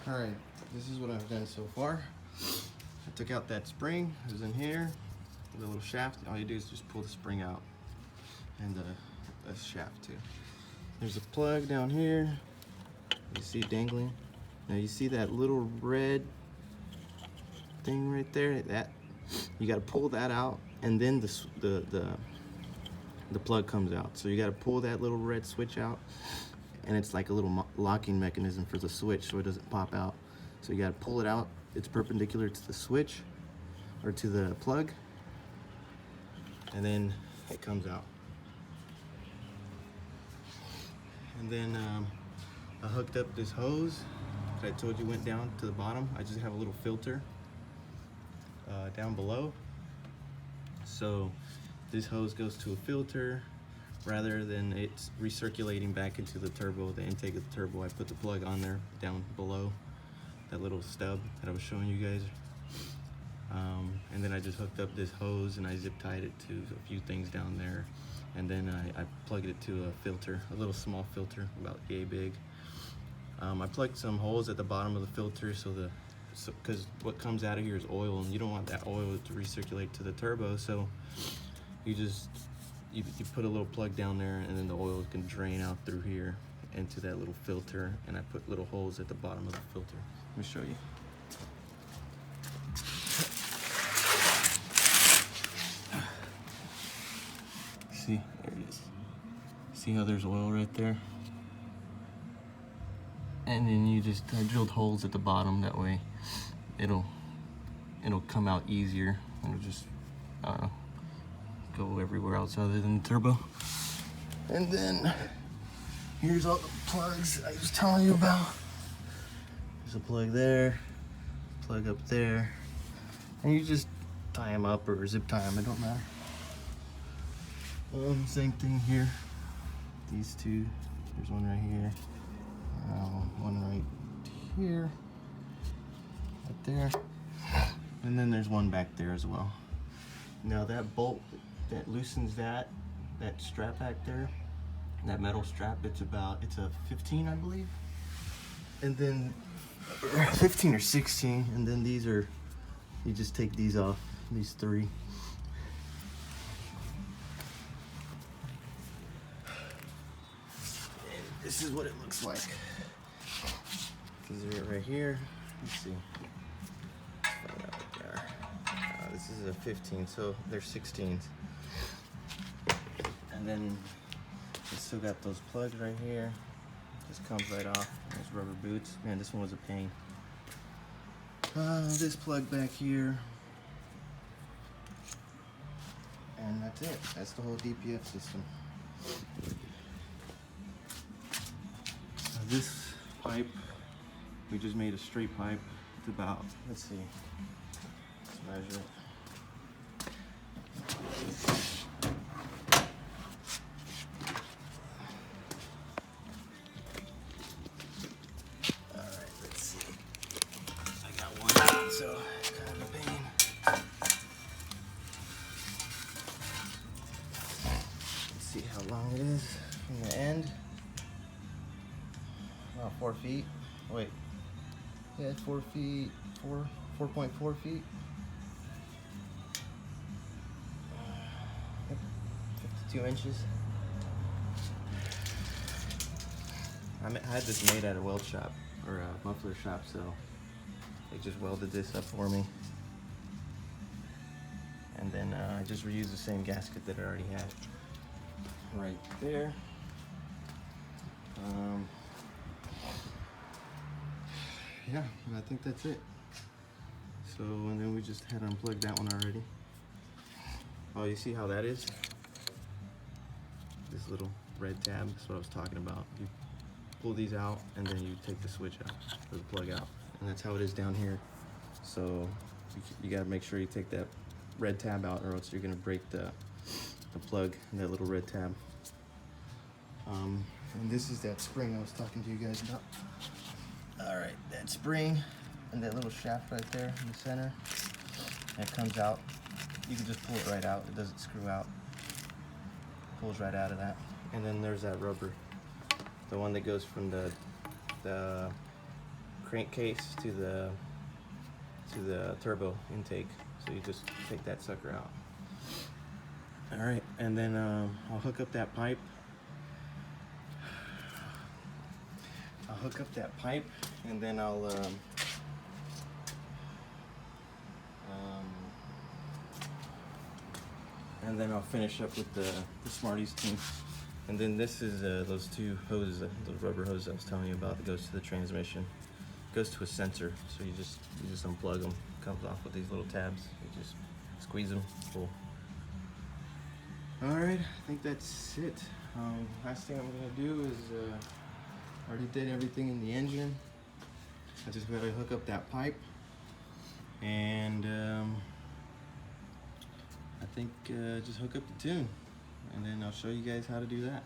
Alright, this is what I've done so far. I took out that spring, it was in here, the little shaft. All you do is just pull the spring out, and the shaft too. There's a plug down here, you see it dangling. Now you see that little red thing right there? That you got to pull that out, and then the plug comes out. So you got to pull that little red switch out, and it's like a little locking mechanism for the switch so it doesn't pop out. So you got to pull it out. It's perpendicular to the switch or to the plug, and then it comes out. And then I hooked up this hose that I told you went down to the bottom. I just have a little filter down below. So this hose goes to a filter rather than it's recirculating back into the turbo, the intake of the turbo. I put the plug on there down below, that little stub that I was showing you guys. And then I just hooked up this hose and I zip tied it to a few things down there. And then I plugged it to a filter, a little small filter, about yay big. I plugged some holes at the bottom of the filter because what comes out of here is oil, and you don't want that oil to recirculate to the turbo. So you put a little plug down there, and then the oil can drain out through here into that little filter. And I put little holes at the bottom of the filter. Let me show you. See, there it is. See how there's oil right there? And then I drilled holes at the bottom, that way it'll come out easier. It'll just go everywhere else other than the turbo. And then here's all the plugs I was telling you about. There's a plug there, plug up there, and you just tie them up or zip tie them, it don't matter. Same thing here. These two, there's one right here, one right here, right there, and then there's one back there as well. Now that bolt that loosens that strap back there, that metal strap, it's a 15, I believe, and then 15 or 16, and then these are, you just take these off, these three. This is what it looks like. These are right here. Let's see. This is a 15, so they're 16s. And then it's still got those plugs right here. Just comes right off. There's rubber boots. Man, this one was a pain. This plug back here. And that's it. That's the whole DPF system. This pipe, we just made a straight pipe. It's about, let's see, let's measure it. Alright, let's see. I got one, so kind of a pain. Let's see how long it is from the end. About 4 feet. Wait. Yeah, it's 4 feet. 4.4 feet. 52 inches. I had this made at a weld shop, or a muffler shop, so they just welded this up for me. And then I just reused the same gasket that I already had right there. Yeah, I think that's it. So, and then we just had unplugged that one already. Oh, you see how that is? This little red tab, that's what I was talking about. You pull these out, and then you take the switch out, or the plug out. And that's how it is down here. So, you gotta make sure you take that red tab out, or else you're gonna break the plug in that little red tab. And this is that spring I was talking to you guys about. Alright, that spring and that little shaft right there in the center, that comes out. You can just pull it right out, it doesn't screw out. Pulls right out of that. And then there's that rubber, the one that goes from the crankcase to the turbo intake. So you just take that sucker out. All right, and then I'll hook up that pipe. And then I'll finish up with the Smarties team. And then this is those two hoses, those rubber hoses I was telling you about that goes to the transmission. It goes to a sensor, so you just unplug them. It comes off with these little tabs. You just squeeze them. Cool. All right, I think that's it. Last thing I'm gonna do is I already did everything in the engine. I just gotta hook up that pipe, and I think just hook up the tune, and then I'll show you guys how to do that.